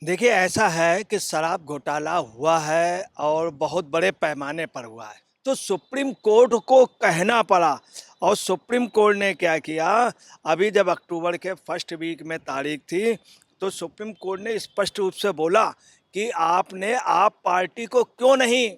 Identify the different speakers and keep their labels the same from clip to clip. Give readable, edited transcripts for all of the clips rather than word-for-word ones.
Speaker 1: देखिए, ऐसा है कि शराब घोटाला हुआ है और बहुत बड़े पैमाने पर हुआ है। तो सुप्रीम कोर्ट को कहना पड़ा और सुप्रीम कोर्ट ने क्या किया, अभी जब अक्टूबर के फर्स्ट वीक में तारीख थी, तो सुप्रीम कोर्ट ने स्पष्ट रूप से बोला कि आपने आप पार्टी को क्यों नहीं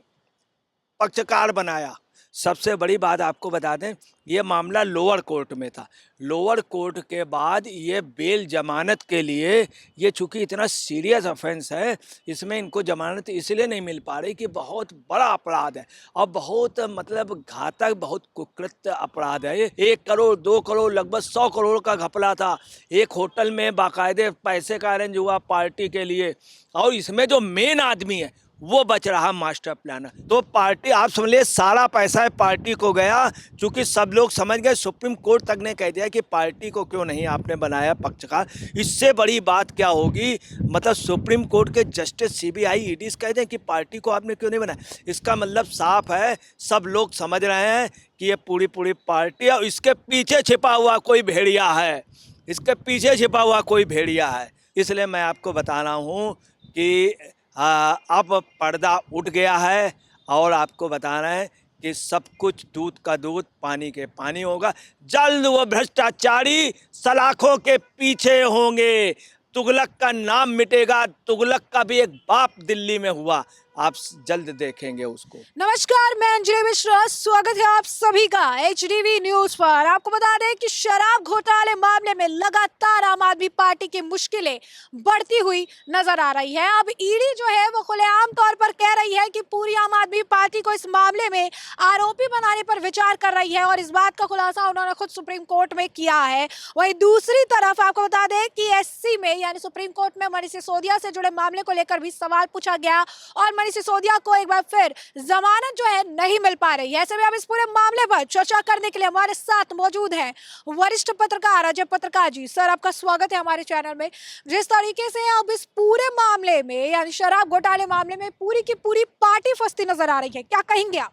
Speaker 1: पक्षकार बनाया। सबसे बड़ी बात आपको बता दें, ये मामला लोअर कोर्ट में था। लोअर कोर्ट के बाद ये बेल जमानत के लिए, ये चूंकि इतना सीरियस ऑफेंस है, इसमें इनको जमानत इसलिए नहीं मिल पा रही कि बहुत बड़ा अपराध है और बहुत मतलब घातक, बहुत कुकृत्य अपराध है ये। 1 करोड़ 2 करोड़ लगभग 100 करोड़ का घपला था। एक होटल में बाकायदे पैसे का अरेंज हुआ पार्टी के लिए, और इसमें जो मेन आदमी है वो बच रहा मास्टर प्लानर। तो पार्टी, आप समझ लीजिए, सारा पैसा है पार्टी को गया। चूंकि सब लोग समझ गए, सुप्रीम कोर्ट तक ने कह दिया कि पार्टी को क्यों नहीं आपने बनाया पक्षकार। इससे बड़ी बात क्या होगी, मतलब सुप्रीम कोर्ट के जस्टिस सीबीआई ईडी कह दें कि पार्टी को आपने क्यों नहीं बनाया। इसका मतलब साफ है, सब लोग समझ रहे हैं कि ये पूरी पूरी पार्टी है और इसके पीछे छिपा हुआ कोई भेड़िया है, इसके पीछे छिपा हुआ कोई भेड़िया है। इसलिए मैं आपको बता रहा हूँ कि अब पर्दा उठ गया है और आपको बता रहे हैं कि सब कुछ दूध का दूध पानी के पानी होगा। जल्द वो भ्रष्टाचारी सलाखों के पीछे होंगे, तुगलक का नाम मिटेगा। तुगलक का भी एक बाप दिल्ली में हुआ, आप जल्द देखेंगे उसको।
Speaker 2: नमस्कार, मैं अंजलि मिश्रा। स्वागत है आप सभी का एचडीवी न्यूज पर। आपको बता दें कि शराब घोटाले मामले में लगातार आम आदमी पार्टी की मुश्किलें बढ़ती हुई नजर आ रही है। अब ईडी जो है वो खुलेआम तौर पर कह रही है कि पूरी आम आदमी पार्टी को इस मामले में आरोपी बनाने पर विचार कर रही है और इस बात का खुलासा उन्होंने खुद सुप्रीम कोर्ट में किया है। वहीं दूसरी तरफ आपको बता दें कि एससी में यानी सुप्रीम कोर्ट में मनीष सिसोदिया से जुड़े मामले को लेकर भी सवाल पूछा गया और मनीष सिसोदिया को एक बार फिर जमानत जो है नहीं मिल पा रही है। ऐसे में अब इस पूरे मामले पर चर्चा करने के लिए हमारे साथ मौजूद हैं वरिष्ठ पत्रकार अजय पत्रकार जी। सर, आपका स्वागत है हमारे चैनल में। जिस तरीके से अब इस पूरे मामले में यानी शराब घोटाले मामले में पूरी की पूरी पार्टी फंसती नजर आ रही है, क्या कहेंगे आप?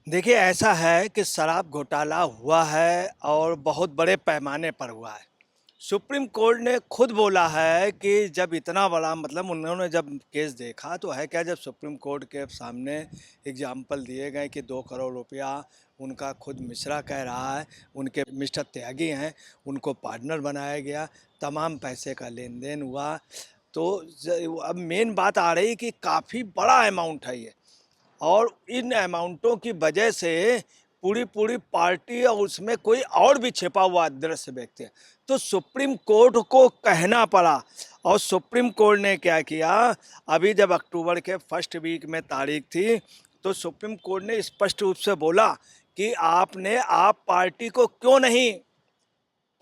Speaker 1: देखिए, ऐसा है कि शराब घोटाला हुआ है और बहुत बड़े पैमाने पर हुआ है। सुप्रीम कोर्ट ने खुद बोला है कि जब इतना बड़ा, मतलब उन्होंने जब केस देखा तो है क्या, जब सुप्रीम कोर्ट के सामने एग्जाम्पल दिए गए कि 2 करोड़ रुपया उनका खुद मिश्रा कह रहा है, उनके मिस्टर त्यागी हैं, उनको पार्टनर बनाया गया, तमाम पैसे का लेन देन हुआ। तो अब मेन बात आ रही कि काफ़ी बड़ा अमाउंट है ये, और इन अमाउंटों की वजह से पूरी पूरी पार्टी और उसमें कोई और भी छिपा हुआ दृश्य व्यक्ति है। तो सुप्रीम कोर्ट को कहना पड़ा और सुप्रीम कोर्ट ने क्या किया, अभी जब अक्टूबर के फर्स्ट वीक में तारीख थी, तो सुप्रीम कोर्ट ने स्पष्ट रूप से बोला कि आपने आप पार्टी को क्यों नहीं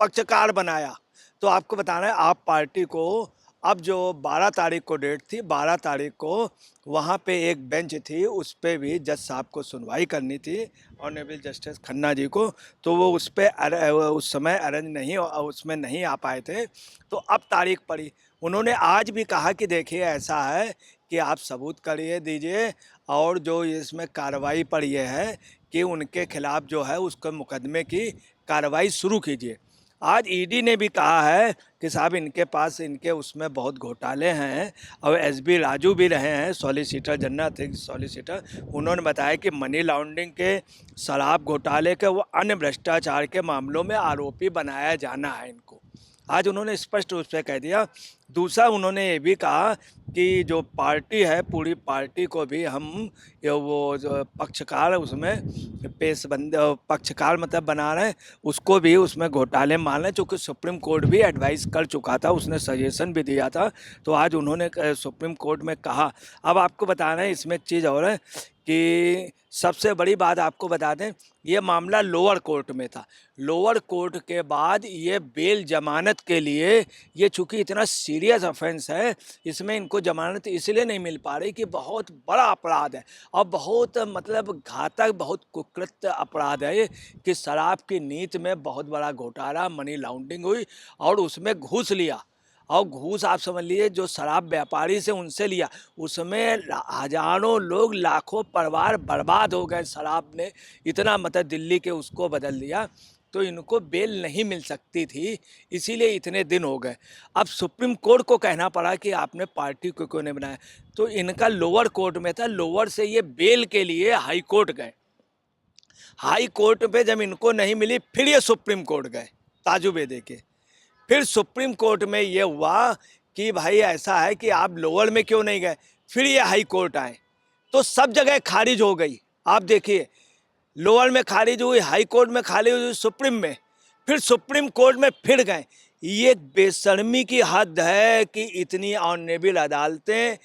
Speaker 1: पक्षकार बनाया। तो आपको बताना है, आप पार्टी को, अब जो 12 तारीख को डेट थी, 12 तारीख को वहाँ पे एक बेंच थी, उस पर भी जज साहब को सुनवाई करनी थी, ऑनरेबल जस्टिस खन्ना जी को। तो वो उस पर उस समय अरेंज नहीं, उसमें नहीं आ पाए थे। तो अब तारीख पड़ी। उन्होंने आज भी कहा कि देखिए, ऐसा है कि आप सबूत करिए दीजिए, और जो इसमें कार्रवाई पर यह है कि उनके खिलाफ जो है उसके मुकदमे की कार्रवाई शुरू कीजिए। आज ईडी ने भी कहा है कि साहब, इनके पास, इनके उसमें बहुत घोटाले हैं, और एसबी राजू भी रहे हैं सॉलिसिटर जनरल थे, सॉलिसिटर। उन्होंने बताया कि मनी लॉन्ड्रिंग के, शराब घोटाले के, वो अन्य भ्रष्टाचार के मामलों में आरोपी बनाया जाना है इनको। आज उन्होंने स्पष्ट रूप से कह दिया। दूसरा, उन्होंने ये भी कहा कि जो पार्टी है, पूरी पार्टी को भी हम वो जो पक्षकार उसमें पेशबंद, पक्षकार मतलब बना रहे हैं, उसको भी उसमें घोटाले मान रहे हैं, चूँकि सुप्रीम कोर्ट भी एडवाइस कर चुका था, उसने सजेशन भी दिया था। तो आज उन्होंने सुप्रीम कोर्ट में कहा। अब आपको बता रहे हैं, इसमें एक चीज़ और है कि सबसे बड़ी बात आपको बता दें, ये मामला लोअर कोर्ट में था। लोअर कोर्ट के बाद ये बेल जमानत के लिए, ये चूँकि इतना सीरियस ऑफेंस है, इसमें इनको जमानत इसलिए नहीं मिल पा रही कि बहुत बड़ा अपराध है और बहुत मतलब घातक, बहुत कुकृत्य अपराध है ये, कि शराब की नीति में बहुत बड़ा घोटाला, मनी लॉन्ड्रिंग हुई और उसमें घूस लिया। और घूस आप समझ लीजिए, जो शराब व्यापारी से उनसे लिया, उसमें हजारों लोग, लाखों परिवार बर्बाद हो गए। शराब ने इतना मतलब दिल्ली के उसको बदल दिया। तो इनको बेल नहीं मिल सकती थी, इसीलिए इतने दिन हो गए। अब सुप्रीम कोर्ट को कहना पड़ा कि आपने पार्टी को क्यों नहीं बनाया, तो इनका लोअर कोर्ट में था, लोअर से ये बेल के लिए हाई कोर्ट गए। हाई कोर्ट पे जब इनको नहीं मिली, फिर ये सुप्रीम कोर्ट गए ताजुबे दे के। फिर सुप्रीम कोर्ट में ये हुआ कि भाई ऐसा है कि आप लोअर में क्यों नहीं गए, फिर ये हाई कोर्ट आए, तो सब जगह खारिज हो गई। आप देखिए, लोअर में खारिज हुई, हाई कोर्ट में खारिज हुई, सुप्रीम में, फिर सुप्रीम कोर्ट में फिर गए। ये बेशर्मी की हद है कि इतनी ऑनरेबल अदालतें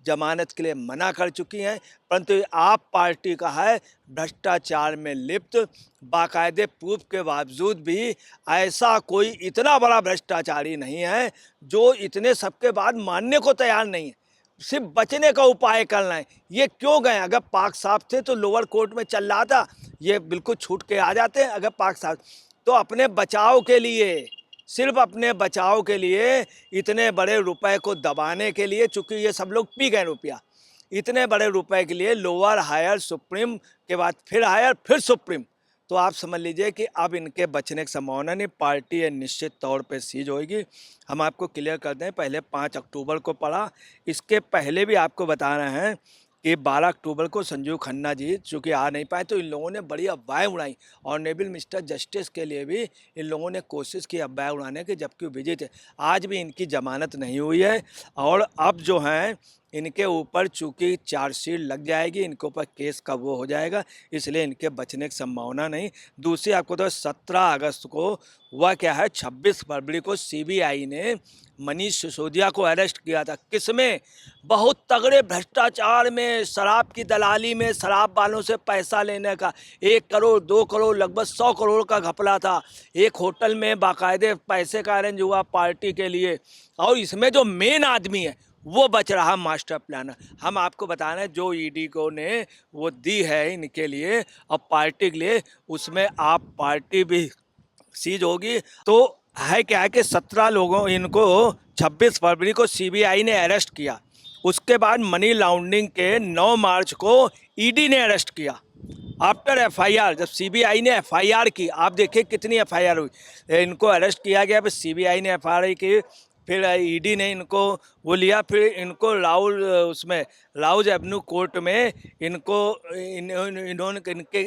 Speaker 1: जमानत के लिए मना कर चुकी हैं, परंतु आप पार्टी का है भ्रष्टाचार में लिप्त, बाकायदे प्रूफ के बावजूद भी ऐसा कोई इतना बड़ा भ्रष्टाचारी नहीं है जो इतने सबके बाद मानने को तैयार नहीं है, सिर्फ बचने का उपाय करना है। ये क्यों गए? अगर पाक साफ थे तो लोअर कोर्ट में चल रहा था, ये बिल्कुल छूट के आ जाते हैं। अगर पाक साफ तो अपने बचाव के लिए, सिर्फ अपने बचाव के लिए, इतने बड़े रुपए को दबाने के लिए, चूंकि ये सब लोग पी गए रुपया, इतने बड़े रुपए के लिए लोअर, हायर, सुप्रीम के बाद फिर हायर, फिर सुप्रीम, तो आप समझ लीजिए कि अब इनके बचने की संभावना नहीं। पार्टी ये निश्चित तौर पे सीज होगी। हम आपको क्लियर कर दें, पहले 5 अक्टूबर को पड़ा, इसके पहले भी आपको बता रहे हैं कि 12 अक्टूबर को संजीव खन्ना जी चूँकि आ नहीं पाए, तो इन लोगों ने बड़ी अफवाहें उड़ाई। ऑनरेबल मिस्टर जस्टिस के लिए भी इन लोगों ने कोशिश की अफवाह उड़ाने की, जबकि वो बिजी थे। आज भी इनकी जमानत नहीं हुई है, और अब जो हैं इनके ऊपर चूँकि चार्जशीट लग जाएगी, इनके ऊपर केस कब वो हो जाएगा, इसलिए इनके बचने की संभावना नहीं। दूसरी आपको तो 17 अगस्त को हुआ क्या है, 26 फरवरी को सीबीआई ने मनीष सिसोदिया को अरेस्ट किया था। किसमें? बहुत तगड़े भ्रष्टाचार में, शराब की दलाली में, शराब वालों से पैसा लेने का। 1 करोड़ 2 करोड़ लगभग 100 करोड़ का घपला था। एक होटल में बाकायदे पैसे का अरेंज हुआ पार्टी के लिए, और इसमें जो मेन आदमी है वो बच रहा मास्टर प्लानर। हम आपको बता रहे हैं जो ईडी को ने वो दी है इनके लिए और पार्टी के लिए, उसमें आप पार्टी भी सीज होगी। तो है क्या है कि 17 लोगों, इनको 26 फरवरी को सीबीआई ने अरेस्ट किया। उसके बाद मनी लॉन्ड्रिंग के 9 मार्च को ईडी ने अरेस्ट किया। आफ्टर एफआईआर, जब सीबीआई ने एफआईआर की, आप देखिए कितनी एफआईआर हुई, इनको अरेस्ट किया गया, फिर सीबीआई ने एफआईआर की, फिर ईडी ने इनको वो लिया, फिर इनको राउज एवेन्यू कोर्ट में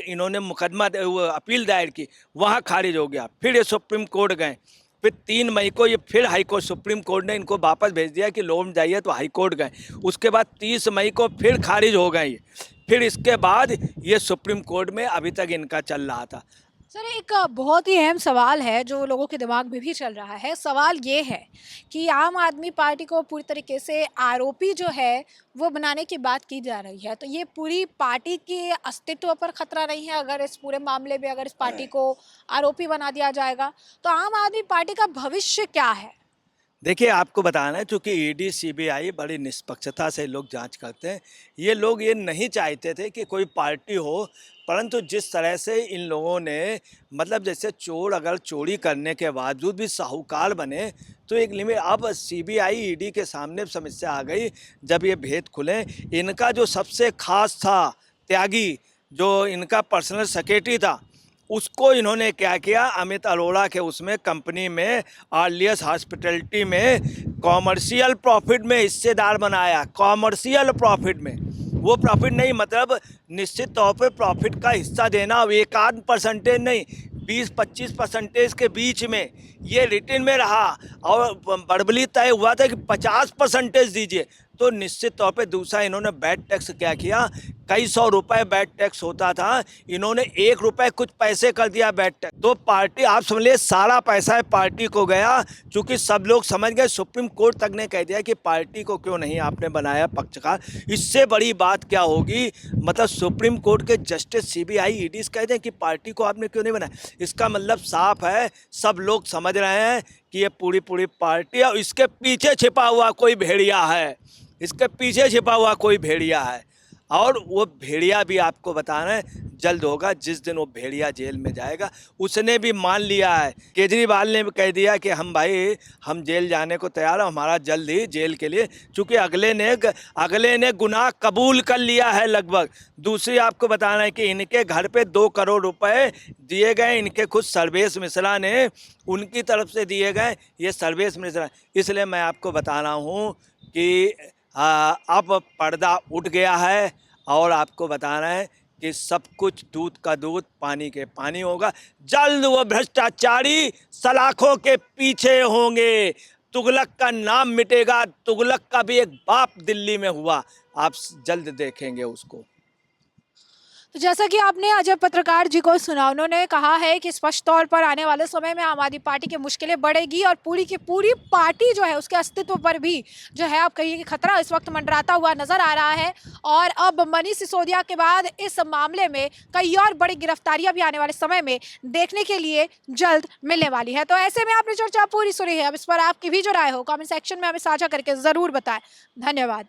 Speaker 1: इन्होंने मुकदमा अपील दायर की, वहाँ खारिज हो गया। फिर ये सुप्रीम कोर्ट गए, फिर 3 मई को ये फिर हाई कोर्ट, सुप्रीम कोर्ट ने इनको वापस भेज दिया कि लोन जाइए, तो हाई कोर्ट गए। उसके बाद 30 मई को फिर खारिज हो गए। फिर इसके बाद ये सुप्रीम कोर्ट में अभी तक इनका चल रहा था।
Speaker 2: सर, एक बहुत ही अहम सवाल है जो लोगों के दिमाग में भी चल रहा है। सवाल ये है कि आम आदमी पार्टी को पूरी तरीके से आरोपी जो है वो बनाने की बात की जा रही है, तो ये पूरी पार्टी के अस्तित्व पर खतरा नहीं है? अगर इस पूरे मामले में अगर इस पार्टी को आरोपी बना दिया जाएगा तो आम आदमी पार्टी का भविष्य क्या है?
Speaker 1: देखिए, आपको बताना है, चूँकि ईडी सीबीआई बड़ी निष्पक्षता से लोग जांच करते हैं। ये लोग ये नहीं चाहते थे कि कोई पार्टी हो, परंतु जिस तरह से इन लोगों ने, मतलब जैसे चोर अगर चोरी करने के बावजूद भी साहूकार बने, तो एक लिमिट। अब सीबीआई ईडी के सामने समस्या आ गई जब ये भेद खुले। इनका जो सबसे खास था त्यागी, जो इनका पर्सनल सेक्रेटरी था, उसको इन्होंने क्या किया, अमित अरोड़ा के उसमें कंपनी में, आर्लियस हॉस्पिटैलिटी में कॉमर्शियल प्रॉफिट में हिस्सेदार बनाया। कॉमर्शियल प्रॉफिट में, वो प्रॉफिट नहीं, मतलब निश्चित तौर पे प्रॉफिट का हिस्सा देना, अब 1-8% नहीं, 20-25% के बीच में ये रिटर्न में रहा, और बड़बली तय हुआ था कि 50% दीजिए। तो निश्चित तौर पे दूसरा इन्होंने बैड टैक्स क्या किया, कई 100 रुपए बैड टैक्स होता था, इन्होंने 1 रुपए कुछ पैसे कर दिया बैड टैक्स। तो पार्टी, आप समझ लीजिए सारा पैसा पार्टी को गया, क्योंकि सब लोग समझ गए। सुप्रीम कोर्ट तक ने कह दिया कि पार्टी को क्यों नहीं आपने बनाया पक्षकार। इससे बड़ी बात क्या होगी, मतलब सुप्रीम कोर्ट के जस्टिस सीबीआई ईडी कह दें कि पार्टी को आपने क्यों नहीं बनाया। इसका मतलब साफ है, सब लोग समझ रहे हैं कि ये पूरी पार्टी है, और इसके पीछे छिपा हुआ कोई भेड़िया है, इसके पीछे छिपा हुआ कोई भेड़िया है। और वो भेड़िया भी आपको बता रहे हैं, जल्द होगा जिस दिन वो भेड़िया जेल में जाएगा। उसने भी मान लिया है, केजरीवाल ने भी कह दिया कि हम भाई हम जेल जाने को तैयार हैं, हमारा जल्द ही जेल के लिए, चूँकि अगले ने गुनाह कबूल कर लिया है लगभग। दूसरी आपको बताना है कि इनके घर पे 2 करोड़ रुपए दिए गए, इनके खुद सर्वेश मिश्रा ने उनकी तरफ से दिए गए, ये सर्वेश मिश्रा। इसलिए मैं आपको बता रहा हूँ कि अब पर्दा उठ गया है और आपको बताना है कि सब कुछ दूध का दूध पानी के पानी होगा। जल्द वो भ्रष्टाचारी सलाखों के पीछे होंगे, तुगलक का नाम मिटेगा। तुगलक का भी एक बाप दिल्ली में हुआ, आप जल्द देखेंगे उसको।
Speaker 2: तो जैसा कि आपने अजय पत्रकार जी को सुना, उन्होंने कहा है कि स्पष्ट तौर पर आने वाले समय में आम आदमी पार्टी की मुश्किलें बढ़ेगी और पूरी की पूरी पार्टी जो है उसके अस्तित्व पर भी जो है आप कहिए कि खतरा इस वक्त मंडराता हुआ नजर आ रहा है। और अब मनीष सिसोदिया के बाद इस मामले में कई और बड़ी गिरफ्तारियां भी आने वाले समय में देखने के लिए जल्द मिलने वाली है। तो ऐसे में आपने चर्चा पूरी सुनी है, अब इस पर आपकी भी जो राय हो कमेंट सेक्शन में हमें साझा करके जरूर बताएं। धन्यवाद।